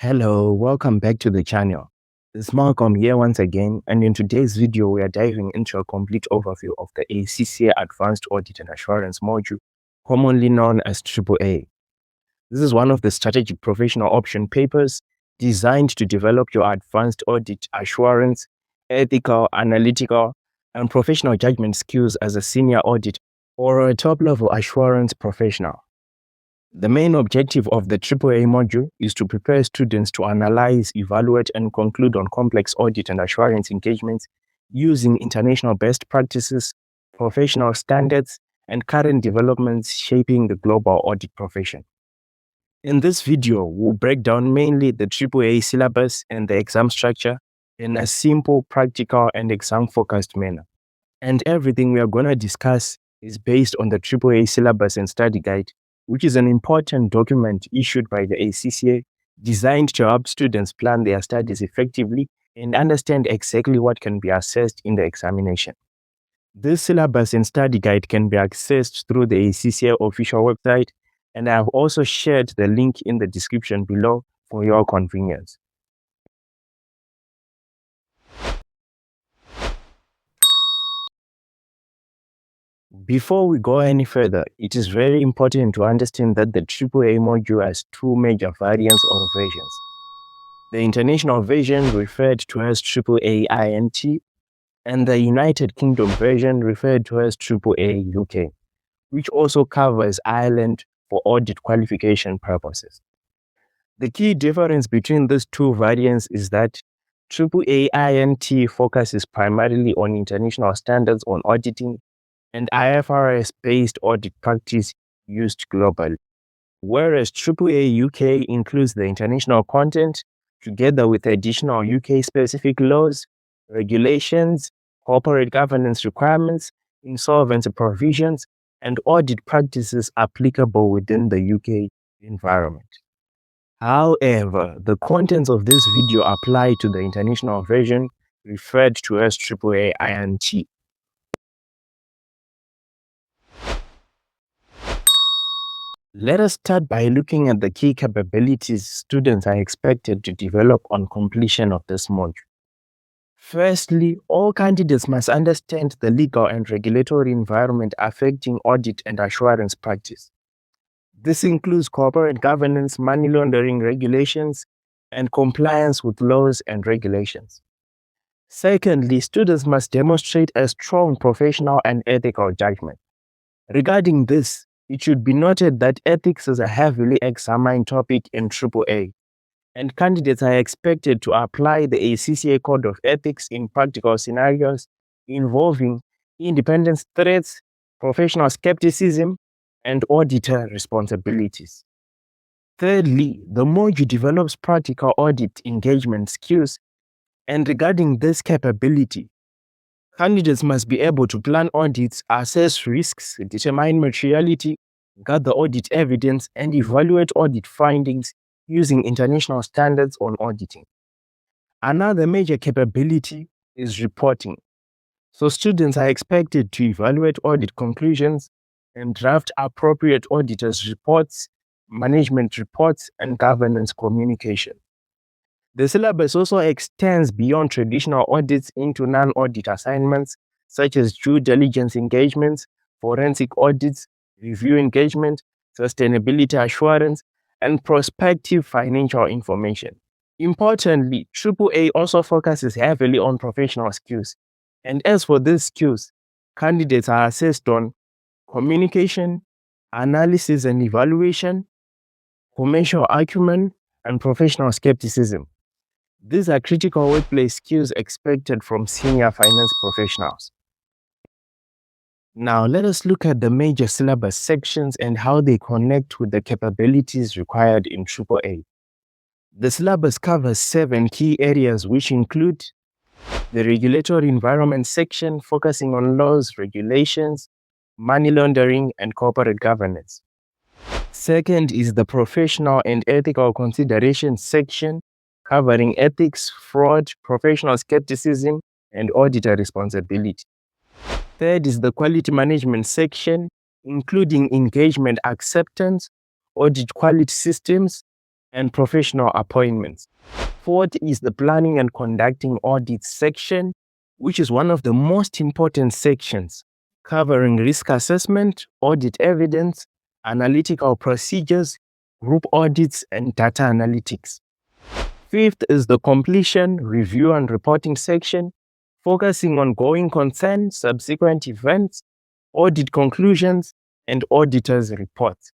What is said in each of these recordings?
Hello, welcome back to the channel. It's Malcolm here once again, and in today's video, we are diving into a complete overview of the ACCA Advanced Audit and Assurance module, commonly known as AAA. This is one of the strategic professional option papers designed to develop your advanced audit assurance, ethical, analytical, and professional judgment skills as a senior audit or a top-level assurance professional. The main objective of the AAA module is to prepare students to analyze, evaluate, and conclude on complex audit and assurance engagements using international best practices, professional standards, and current developments shaping the global audit profession. In this video, we'll break down mainly the AAA syllabus and the exam structure in a simple, practical, and exam-focused manner. And everything we are going to discuss is based on the AAA syllabus and study guide, which is an important document issued by the ACCA designed to help students plan their studies effectively and understand exactly what can be assessed in the examination. This syllabus and study guide can be accessed through the ACCA official website, and I have also shared the link in the description below for your convenience. Before we go any further, it is very important to understand that the AAA module has two major variants or versions. The international version referred to as AAA-INT and the United Kingdom version referred to as AAA UK, which also covers Ireland for audit qualification purposes. The key difference between these two variants is that AAA-INT focuses primarily on international standards on auditing and IFRS-based audit practice used globally, whereas AAA UK includes the international content together with additional UK-specific laws, regulations, corporate governance requirements, insolvency provisions, and audit practices applicable within the UK environment. However, the contents of this video apply to the international version referred to as AAA-INT. Let us start by looking at the key capabilities students are expected to develop on completion of this module. Firstly, all candidates must understand the legal and regulatory environment affecting audit and assurance practice. This includes corporate governance, money laundering regulations, and compliance with laws and regulations. Secondly, students must demonstrate a strong professional and ethical judgment. Regarding this, it should be noted that ethics is a heavily examined topic in AAA, and candidates are expected to apply the ACCA Code of Ethics in practical scenarios involving independence threats, professional skepticism, and auditor responsibilities. Thirdly, the module develops practical audit engagement skills, and regarding this capability, candidates must be able to plan audits, assess risks, determine materiality, gather audit evidence, and evaluate audit findings using international standards on auditing. Another major capability is reporting. So students are expected to evaluate audit conclusions and draft appropriate auditors' reports, management reports, and governance communication. The syllabus also extends beyond traditional audits into non-audit assignments, such as due diligence engagements, forensic audits, review engagement, sustainability assurance, and prospective financial information. Importantly, AAA also focuses heavily on professional skills. And as for these skills, candidates are assessed on communication, analysis and evaluation, commercial acumen, and professional skepticism. These are critical workplace skills expected from senior finance professionals. Now, let us look at the major syllabus sections and how they connect with the capabilities required in AAA. The syllabus covers 7 key areas, which include the regulatory environment section, focusing on laws, regulations, money laundering, and corporate governance. Second is the professional and ethical considerations section, covering ethics, fraud, professional skepticism, and auditor responsibility. Third is the quality management section, including engagement acceptance, audit quality systems, and professional appointments. Fourth is the planning and conducting audits section, which is one of the most important sections, covering risk assessment, audit evidence, analytical procedures, group audits, and data analytics. Fifth is the completion, review, and reporting section, focusing on going concern, subsequent events, audit conclusions, and auditors' reports.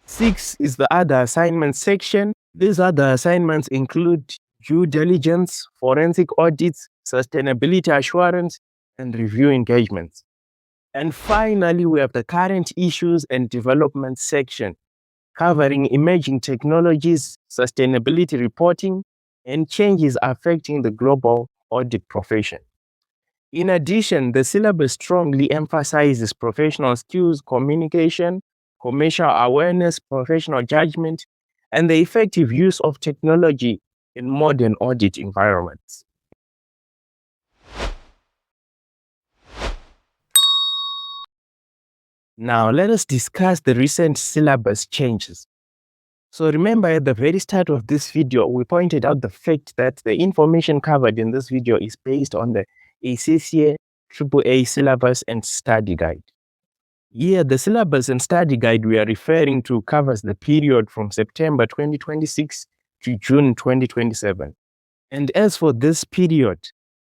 Sixth is the other assignments section. These other assignments include due diligence, forensic audits, sustainability assurance, and review engagements. And finally, we have the current issues and development section, covering emerging technologies, sustainability reporting, and changes affecting the global audit profession. In addition, the syllabus strongly emphasizes professional skills, communication, commercial awareness, professional judgment, and the effective use of technology in modern audit environments. Now, let us discuss the recent syllabus changes. So remember, at the very start of this video, we pointed out the fact that the information covered in this video is based on the ACCA AAA Syllabus and Study Guide. Here, the syllabus and study guide we are referring to covers the period from September 2026 to June 2027. And as for this period,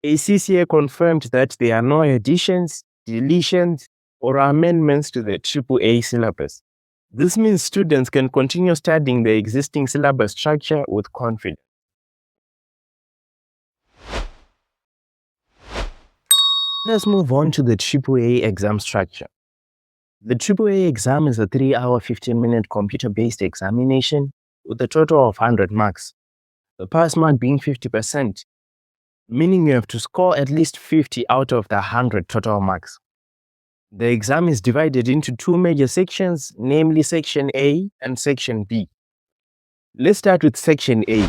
ACCA confirmed that there are no additions, deletions, or amendments to the AAA syllabus. This means students can continue studying the existing syllabus structure with confidence. Let's move on to the AAA exam structure. The AAA exam is a 3-hour, 15-minute computer-based examination with a total of 100 marks, the pass mark being 50%, meaning you have to score at least 50 out of the 100 total marks. The exam is divided into two major sections, namely Section A and Section B. Let's start with Section A.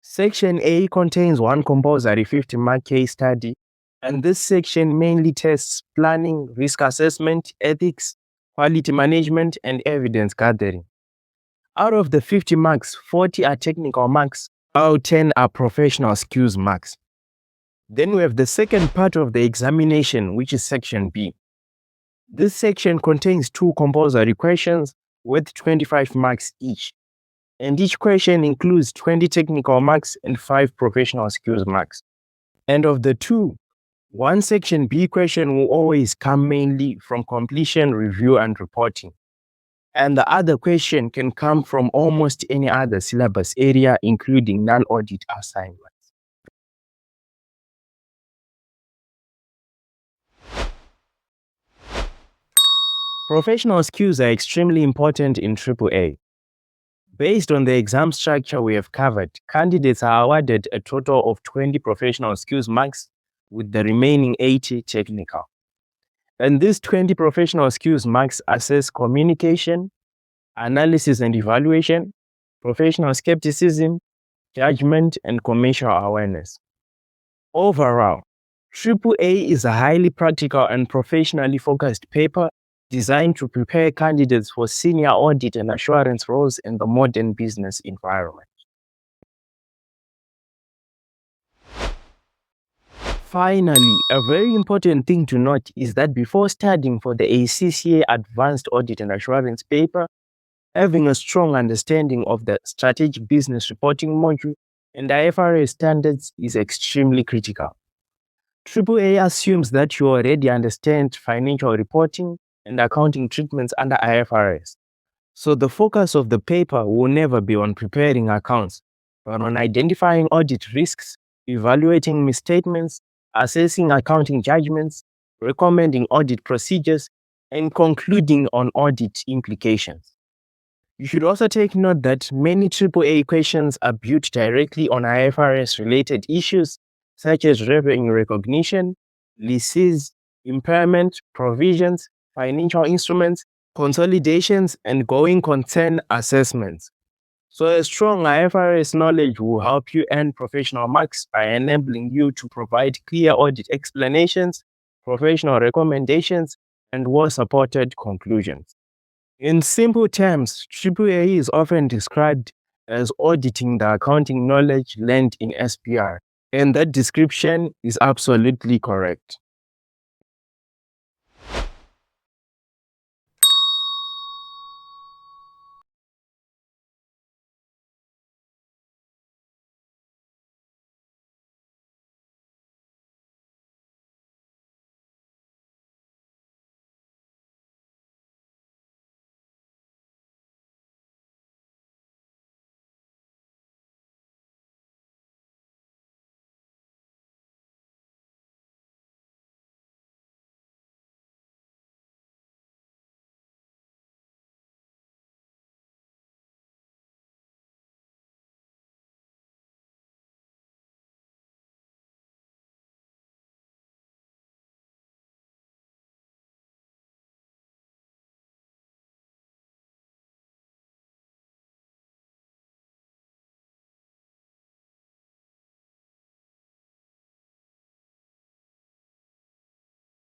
Section A contains one compulsory 50-mark case study, and this section mainly tests planning, risk assessment, ethics, quality management, and evidence gathering. Out of the 50 marks, 40 are technical marks, while 10 are professional skills marks. Then we have the second part of the examination, which is Section B. This section contains two compulsory questions with 25 marks each, and each question includes 20 technical marks and 5 professional skills marks. And of the two, one Section B question will always come mainly from completion, review, and reporting. And the other question can come from almost any other syllabus area, including non-audit assignments. Professional skills are extremely important in AAA. Based on the exam structure we have covered, candidates are awarded a total of 20 professional skills marks, with the remaining 80 technical. And these 20 professional skills marks assess communication, analysis and evaluation, professional skepticism, judgment, and commercial awareness. Overall, AAA is a highly practical and professionally focused paper designed to prepare candidates for senior audit and assurance roles in the modern business environment. Finally, a very important thing to note is that before studying for the ACCA Advanced Audit and Assurance paper, having a strong understanding of the Strategic Business Reporting module and IFRS standards is extremely critical. AAA assumes that you already understand financial reporting and accounting treatments under IFRS. So the focus of the paper will never be on preparing accounts, but on identifying audit risks, evaluating misstatements, assessing accounting judgments, recommending audit procedures, and concluding on audit implications. You should also take note that many AAA questions are built directly on IFRS-related issues such as revenue recognition, leases, impairment, provisions, financial instruments, consolidations, and going concern assessments. So a strong IFRS knowledge will help you earn professional marks by enabling you to provide clear audit explanations, professional recommendations, and well-supported conclusions. In simple terms, AAA is often described as auditing the accounting knowledge learned in SBR. And that description is absolutely correct.